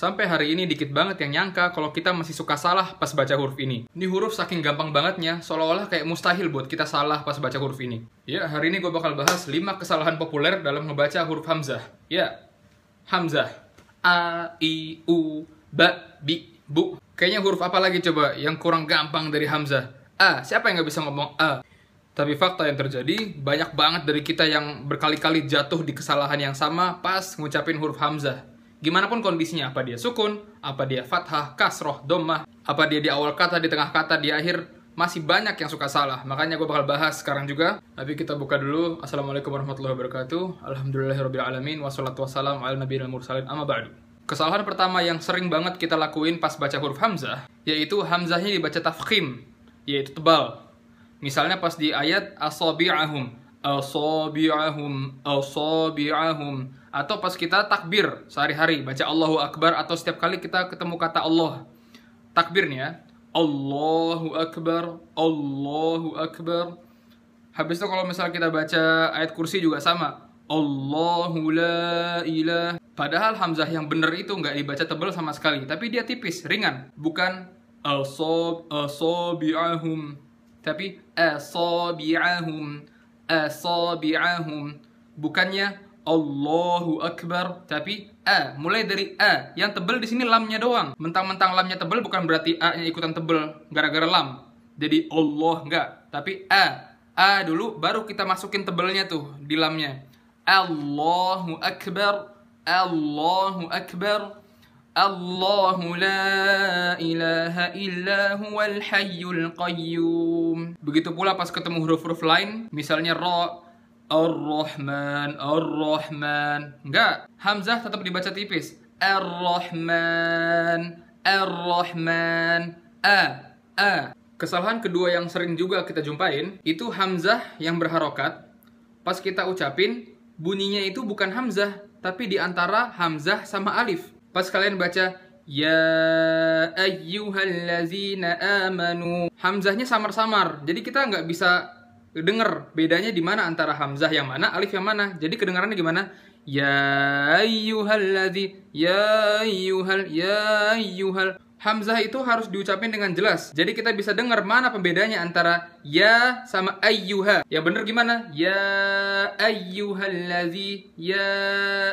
Sampai hari ini dikit banget yang nyangka kalau kita masih suka salah pas baca huruf ini. Ini huruf saking gampang bangetnya, seolah-olah kayak mustahil buat kita salah pas baca huruf ini. Ya, hari ini gue bakal bahas 5 kesalahan populer dalam ngebaca huruf Hamzah. Ya, Hamzah. A, I, U, Ba, Bi, Bu. Kayaknya huruf apa lagi coba yang kurang gampang dari Hamzah? A, siapa yang nggak bisa ngomong A? Tapi fakta yang terjadi, banyak banget dari kita yang berkali-kali jatuh di kesalahan yang sama pas ngucapin huruf Hamzah. Gimana pun kondisinya, apa dia sukun, apa dia fathah, kasroh, dhammah, apa dia di awal kata, di tengah kata, di akhir, masih banyak yang suka salah. Makanya gue bakal bahas sekarang juga. Tapi kita buka dulu. Assalamualaikum warahmatullahi wabarakatuh. Alhamdulillahirrabbilalamin. Wassalatu wassalamu ala nabiyil mursalin amma ba'du. Kesalahan pertama yang sering banget kita lakuin pas baca huruf Hamzah, yaitu Hamzahnya dibaca tafkhim, yaitu tebal. Misalnya pas di ayat asabi'ahum, asabi'ahum, asabi'ahum. Atau pas kita takbir sehari-hari, baca Allahu Akbar, atau setiap kali kita ketemu kata Allah. Takbirnya, Allahu Akbar, Allahu Akbar. Habis itu kalau misalnya kita baca ayat kursi juga sama. Allahu la ilah. Padahal Hamzah yang bener itu nggak dibaca tebal sama sekali, tapi dia tipis, ringan. Bukan asabi'ahum, tapi asabi'ahum, asabi'ahum. Bukannya Allahu Akbar, tapi A. Mulai dari A. Yang tebel di sini lamnya doang. Mentang-mentang lamnya tebel bukan berarti A-nya ikutan tebel gara-gara lam. Jadi Allah enggak, tapi A. A dulu baru kita masukin tebelnya tuh di lamnya. Allahu Akbar, Allahu Akbar. Allahu la ilaha illa huwal hayyul qayyum. Begitu pula pas ketemu huruf-huruf lain, misalnya Ra, Ar-Rahman, Ar-Rahman. Enggak, Hamzah tetap dibaca tipis. Ar-Rahman, Ar-Rahman. A. Kesalahan kedua yang sering juga kita jumpain, itu Hamzah yang berharokat. Pas kita ucapin, bunyinya itu bukan Hamzah, tapi di antara Hamzah sama Alif. Pas kalian baca, Ya ayyuhallazina amanu, Hamzahnya samar-samar. Jadi kita nggak bisa denger bedanya di mana antara Hamzah yang mana, Alif yang mana. Jadi kedengarannya gimana? Ya ayyuhalladzi, ya ayyuhal, ya ayyuhal. Hamzah itu harus diucapin dengan jelas. Jadi kita bisa dengar mana pembedanya antara ya sama ayyuha. Yang bener gimana? Ya ayyuhalladzi, ya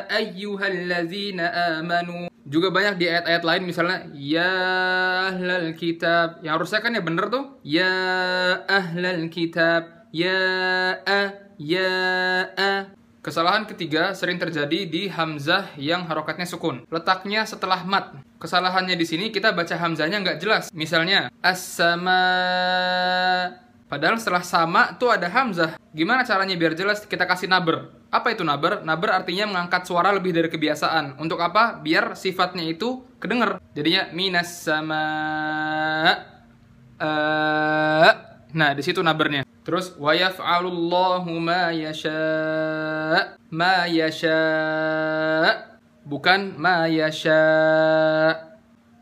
ayyuhalladzina amanu. Juga banyak di ayat-ayat lain misalnya ya ahlal kitab. Yang harusnya kan ya bener tuh. Ya ahlal kitab. Ya a. Kesalahan ketiga sering terjadi di Hamzah yang harokatnya sukun. Letaknya setelah mat. Kesalahannya di sini kita baca Hamzahnya nggak jelas. Misalnya as-sama. Padahal setelah sama tuh ada Hamzah. Gimana caranya biar jelas? Kita kasih naber. Apa itu naber? Naber artinya mengangkat suara lebih dari kebiasaan. Untuk apa? Biar sifatnya itu kedenger. Jadinya minas sama. Nah, di situ nabernya. Terus wa yaf'alullahu ma yasha. Ma yasha. Bukan ma yasha.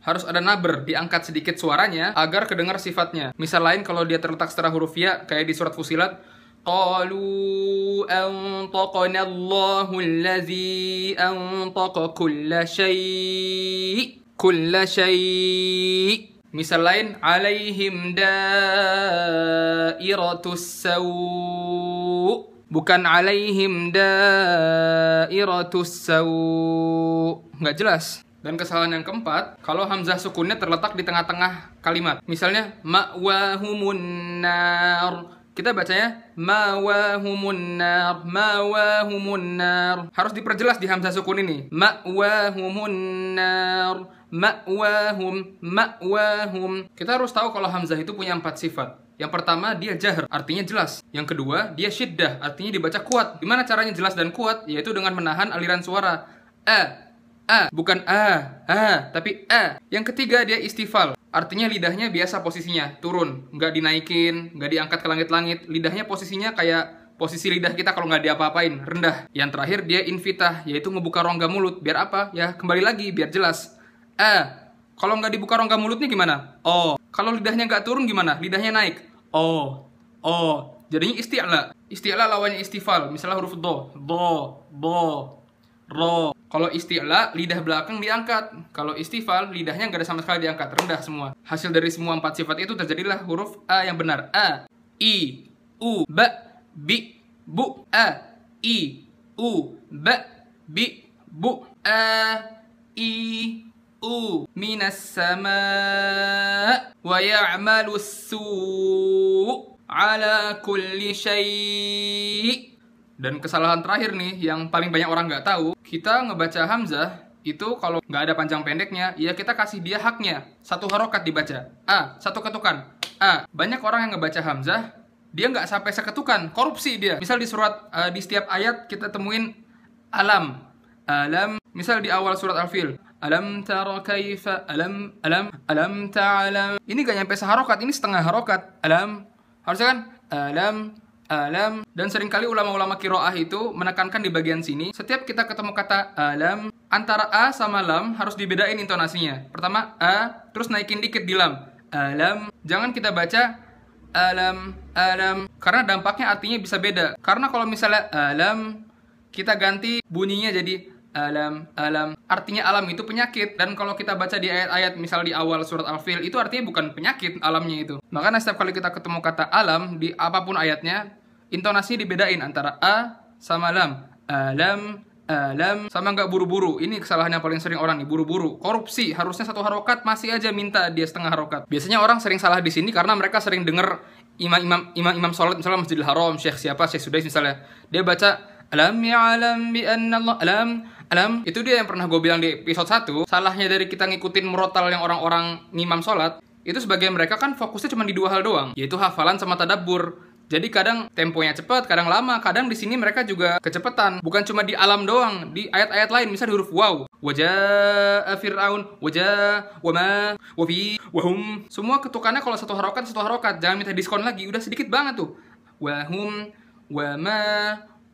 Harus ada naber, diangkat sedikit suaranya agar kedengar sifatnya. Misal lain kalau dia terletak setelah huruf ya kayak di surat Fusilat, qalu antaqana Allahu allazi antaqa kulla syai'. Kulla syai'. Misal lain, alaihim dairatus sawu. Bukan alaihim dairatus sawu. Nggak jelas. Dan kesalahan yang keempat, kalau Hamzah sukunnya terletak di tengah-tengah kalimat. Misalnya, ma'wahumun nar. Kita bacanya, ma'wahumun nar, ma'wahumun nar. Harus diperjelas di Hamzah sukun ini. Ma'wahumun nar. Ma'wahum, ma'wahum. Kita harus tahu kalau Hamzah itu punya 4 sifat. Yang pertama, dia jahr, artinya jelas. Yang kedua, dia syiddah, artinya dibaca kuat. Gimana caranya jelas dan kuat? Yaitu dengan menahan aliran suara. Bukan tapi a. Yang ketiga, dia istifal. Artinya lidahnya biasa posisinya, turun. Nggak dinaikin, nggak diangkat ke langit-langit. Lidahnya posisinya kayak posisi lidah kita kalau nggak diapa-apain, rendah. Yang terakhir, dia infitah, yaitu ngebuka rongga mulut. Biar apa? Ya, kembali lagi, biar jelas. Kalau nggak dibuka rongga mulutnya gimana? Oh. Kalau lidahnya nggak turun gimana? Lidahnya naik. Oh. Jadinya isti'la. Isti'la lawannya istifal. Misalnya huruf do, ro. Kalau isti'la, lidah belakang diangkat. Kalau istifal, lidahnya nggak ada sama sekali diangkat, rendah semua. Hasil dari semua 4 sifat itu terjadilah huruf A yang benar. A, I, U, Ba, Bi, Bu. A, I, U, Ba, Bi, Bu. A, I, U, minas sama' wa ya'malu su' ala kulli syai'. Dan kesalahan terakhir nih, yang paling banyak orang nggak tahu, kita ngebaca hamzah, itu kalau nggak ada panjang pendeknya, ya kita kasih dia haknya. 1 harokat dibaca. A, 1 ketukan. A. Banyak orang yang ngebaca hamzah, dia nggak sampai seketukan, korupsi dia. Misal di surat, di setiap ayat kita temuin alam. Alam, misal di awal surat Al-Fil. Alam tara kaifa, alam ta'alam. Ini nggak nyampe seharokat, ini setengah harokat. Alam, harusnya kan? Alam. Dan seringkali ulama-ulama qiraah itu menekankan di bagian sini, setiap kita ketemu kata alam, antara a sama lam harus dibedain intonasinya. Pertama a, terus naikin dikit di lam. Alam. Jangan kita baca alam, karena dampaknya artinya bisa beda. Karena kalau misalnya alam, kita ganti bunyinya jadi alam. Artinya alam itu penyakit. Dan kalau kita baca di ayat-ayat misal di awal surat Al-Fil, itu artinya bukan penyakit alamnya itu. Makanya setiap kali kita ketemu kata alam di apapun ayatnya, intonasi dibedain antara a sama lam. Alam. Sama nggak buru-buru. Ini kesalahan yang paling sering orang nih, buru-buru. Korupsi, harusnya 1 harokat, masih aja minta dia setengah harokat. Biasanya orang sering salah di sini karena mereka sering denger imam sholat misalnya Masjidil Haram, Syekh Sudais misalnya. Dia baca alam ya'lam bi anna Allah alam. Itu dia yang pernah gue bilang di episode 1. Salahnya dari kita ngikutin murotal yang orang-orang ngimam sholat, itu sebagian mereka kan fokusnya cuma di 2 hal doang, yaitu hafalan sama tadabbur. Jadi kadang temponya cepat, kadang lama, kadang di sini mereka juga kecepatan. Bukan cuma di alam doang, di ayat-ayat lain, misalnya huruf waw. Wajah Fir'aun, wajah, wama, wafi, wahum. Semua ketukannya kalau 1 harokat. Jangan minta diskon lagi, udah sedikit banget tuh. Wahum, wama,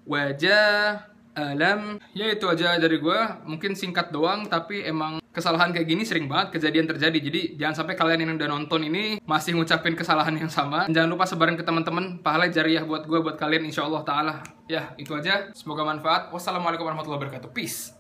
wajah, alam. Ya itu aja dari gue, mungkin singkat doang, tapi emang kesalahan kayak gini sering banget kejadian terjadi. Jadi jangan sampai kalian yang udah nonton ini masih ngucapin kesalahan yang sama. Jangan lupa sebarin ke teman-teman, pahala jariah buat gue, buat kalian insyaallah ta'ala. Ya itu aja, semoga manfaat. Wassalamualaikum warahmatullahi wabarakatuh. Peace.